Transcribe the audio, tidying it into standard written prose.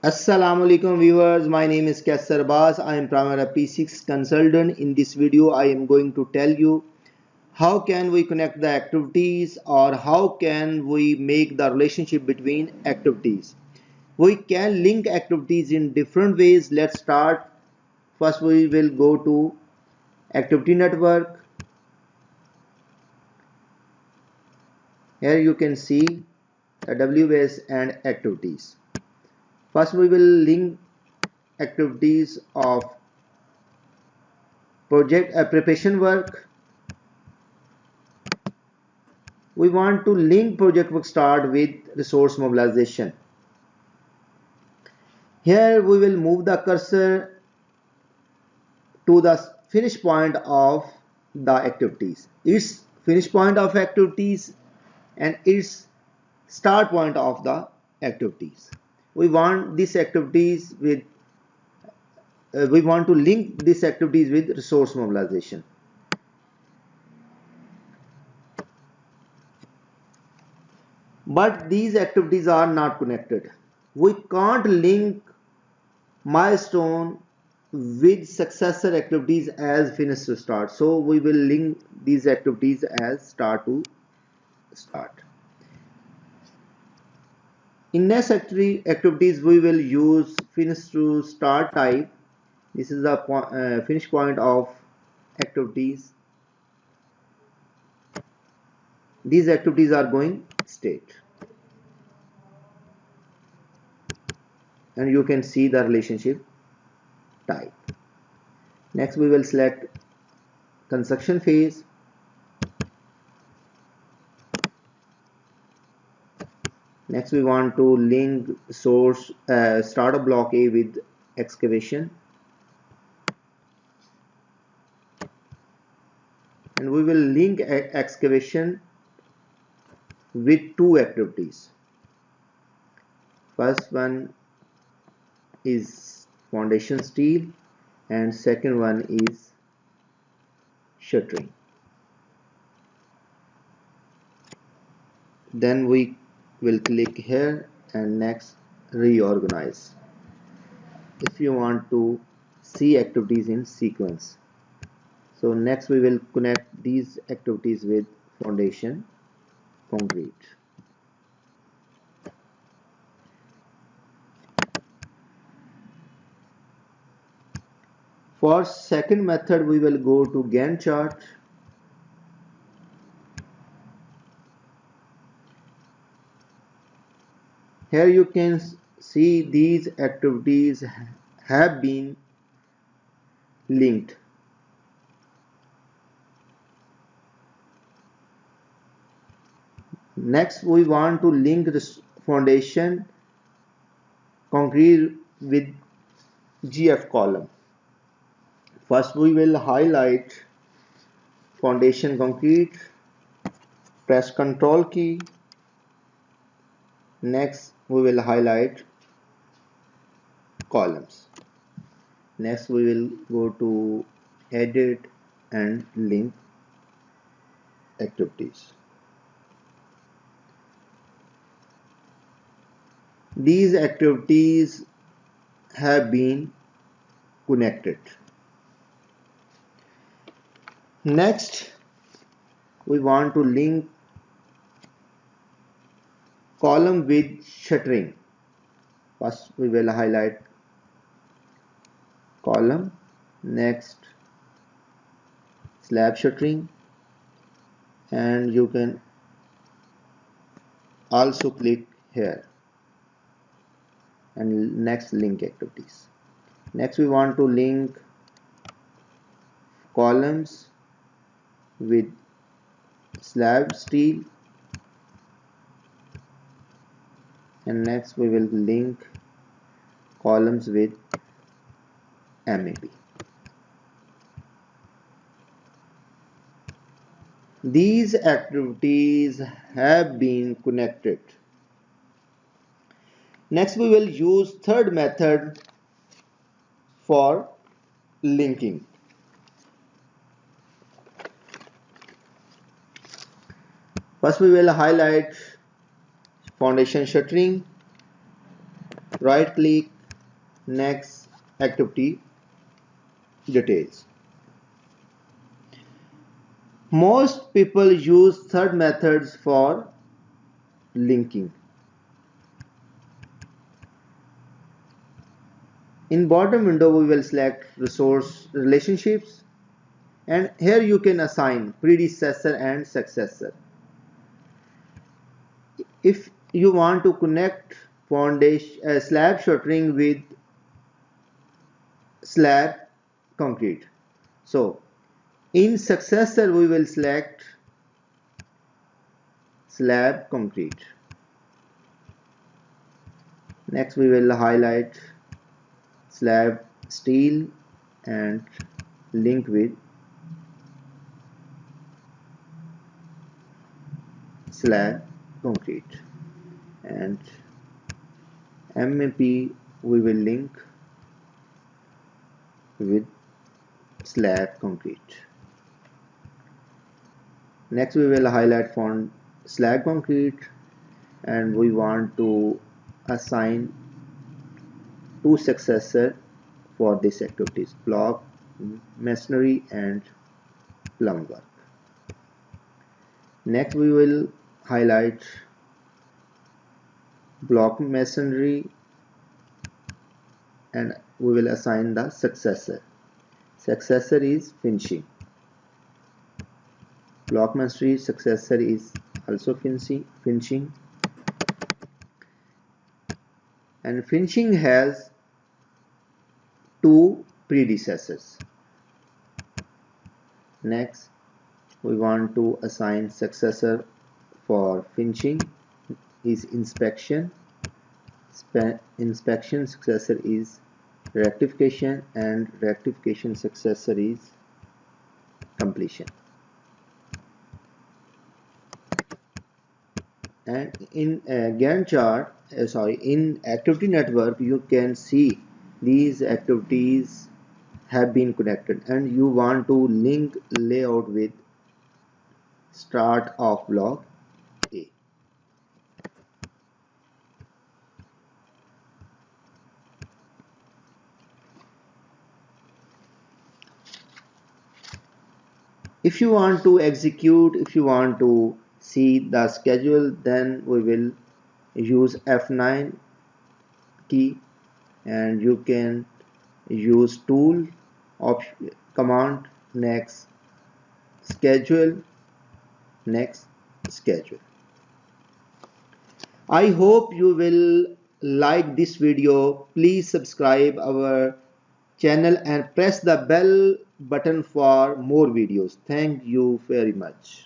Assalamu alaikum viewers, my name is Qaisar Abbas. I am Primavera P6 consultant. In this video I am going to tell you how can we connect the activities or how can we make the relationship between activities. We can link activities in different ways. Let's start. First we will go to activity network. Here you can see the WS and activities. First we will link activities of project preparation work. We want to link project work start with resource mobilization. Here we will move the cursor to the finish point of the activities. Its finish point of activities and its start point of the activities. We want these activities with we want to link these activities with resource mobilization. But these activities are not connected. We can't link milestone with successor activities as finish to start. So we will link these activities as start to start. In next activities we will use finish to start type. This is the finish point of activities. These activities are going state. And you can see the relationship type. Next we will select construction phase. Next we want to link source start of block A with excavation. And we will link excavation with two activities. First one is foundation steel and second one is shuttering. Then we will click here and next reorganize if you want to see activities in sequence. So next we will connect these activities with foundation concrete. For second method we will go to Gantt chart. Here you can see these activities have been linked. Next we want to link this foundation concrete with GF column. First we will highlight foundation concrete, press Ctrl key. Next we will highlight columns. Next we will go to edit and link activities. These activities have been connected. Next we want to link column with shuttering. First we will highlight column, next slab shuttering, and you can also click here and next link activities. Next we want to link columns with slab steel, and next we will link columns with MAB. These activities have been connected. Next we will use third method for linking. First we will highlight foundation shuttering, right click Next, activity details. Most people use third methods for linking. In bottom window we will select resource relationships, and here you can assign predecessor and successor. If you want to connect foundation slab shuttering with slab concrete, so in successor we will select slab concrete. Next we will highlight slab steel and link with slab concrete, and MAP we will link with slab concrete. Next we will highlight font slab concrete, and we want to assign two successor for these activities: block masonry and plumb work. Next we will highlight block masonry, and we will assign the successor. Successor is finishing. Block masonry successor is also finishing, and finishing has two predecessors. Next we want to assign successor for finishing is inspection. Inspection successor is rectification, and rectification successor is completion. And in Gantt chart, in activity network, you can see these activities have been connected, and you want to link layout with start of block A. If you want to execute, if you want to see the schedule, then we will use F9 key, and you can use tool option command next schedule, next schedule. I hope you will like this video. Please subscribe our channel and press the bell button for more videos. Thank you very much.